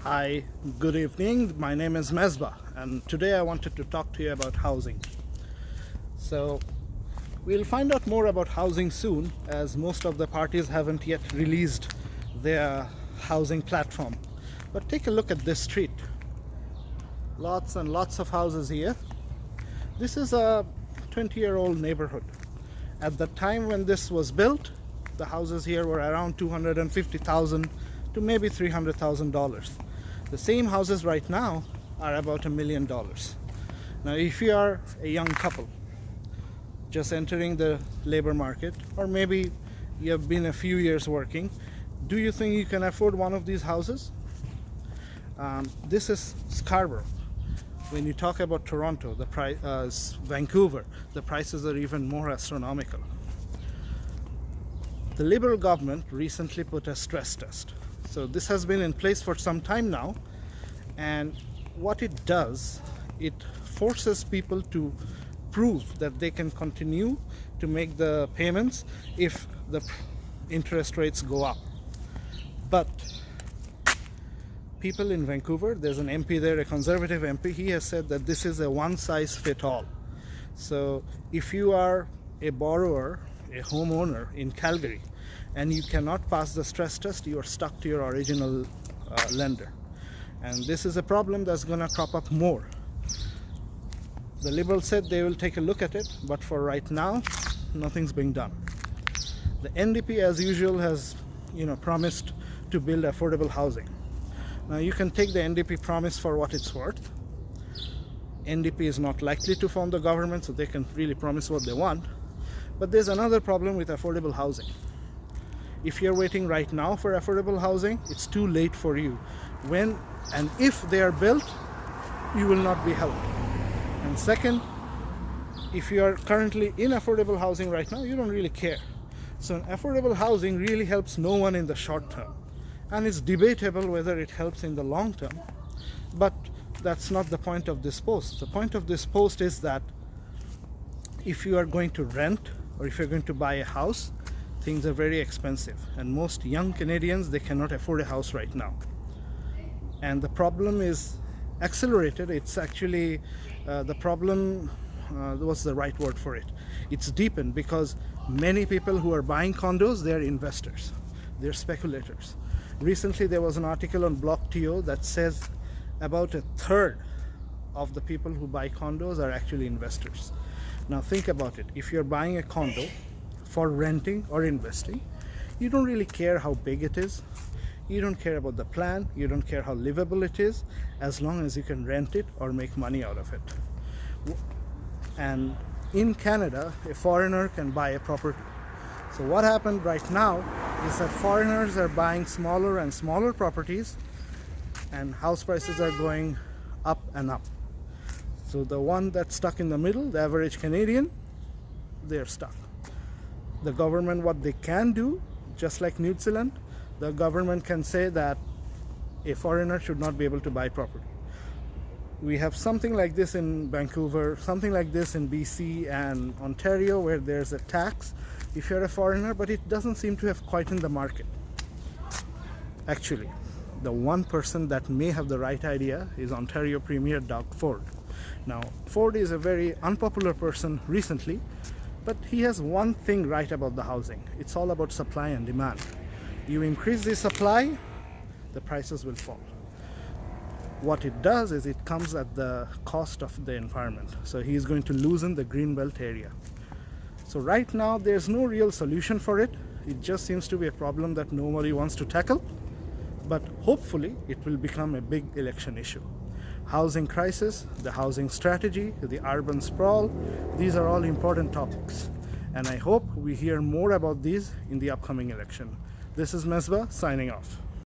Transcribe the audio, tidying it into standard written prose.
Hi, good evening. My name is Mesbah, and today I wanted to talk to you about housing. So, we'll find out more about housing soon, as most of the parties haven't yet released their housing platform. But take a look at this street. Lots and lots of houses here. This is a 20-year-old neighborhood. At the time when this was built, the houses here were around $250,000 to maybe $300,000. The same houses right now are about $1 million. Now, if you are a young couple just entering the labor market, or maybe you have been a few years working, do you think you can afford one of these houses? This is Scarborough. When you talk about Toronto, the price, Vancouver, the prices are even more astronomical. The Liberal government recently put a stress test. So this has been in place for some time now, and what it does, it forces people to prove that they can continue to make the payments if the interest rates go up. But people in Vancouver, there's an MP there, a conservative MP, he has said that this is a one-size-fits-all. So if you are a borrower, a homeowner in Calgary, and you cannot pass the stress test, you are stuck to your original lender. And this is a problem that's going to crop up more. The Liberals said they will take a look at it, but for right now, nothing's being done. The NDP, as usual, has promised to build affordable housing. Now, you can take the NDP promise for what it's worth. NDP is not likely to form the government, so they can really promise what they want. But there's another problem with affordable housing. If you're waiting right now for affordable housing, it's too late for you. When and if they are built, you will not be helped. And second, if you are currently in affordable housing right now, you don't really care. So affordable housing really helps no one in the short term. And it's debatable whether it helps in the long term. But that's not the point of this post. The point of this post is that if you are going to rent or if you're going to buy a house, things are very expensive, and most young Canadians, they cannot afford a house right now. And the problem is accelerated. It's actually the problem, what's the right word for it? It's deepened because many people who are buying condos, they're investors, they're speculators. Recently there was an article on BlockTO that says about a third of the people who buy condos are actually investors. Now think about it. If you're buying a condo for renting or investing, you don't really care how big it is. You don't care about the plan. You don't care how livable it is, as long as you can rent it or make money out of it. And in Canada, a foreigner can buy a property. So what happened right now is that foreigners are buying smaller and smaller properties, and house prices are going up and up. So the one that's stuck in the middle, the average Canadian, they're stuck. The government, what they can do, just like New Zealand, the government can say that a foreigner should not be able to buy property. We have something like this in Vancouver, something like this in BC and Ontario, where there's a tax if you're a foreigner, but it doesn't seem to have quite in the market. Actually, the one person that may have the right idea is Ontario Premier Doug Ford. Now, Ford is a very unpopular person recently, but he has one thing right about the housing. It's all about supply and demand. You increase the supply, the prices will fall. What it does is it comes at the cost of the environment. So he is going to loosen the Greenbelt area. So right now there's no real solution for it. It just seems to be a problem that nobody wants to tackle. But hopefully it will become a big election issue. Housing crisis, the housing strategy, the urban sprawl, these are all important topics. And I hope we hear more about these in the upcoming election. This is Mesbah signing off.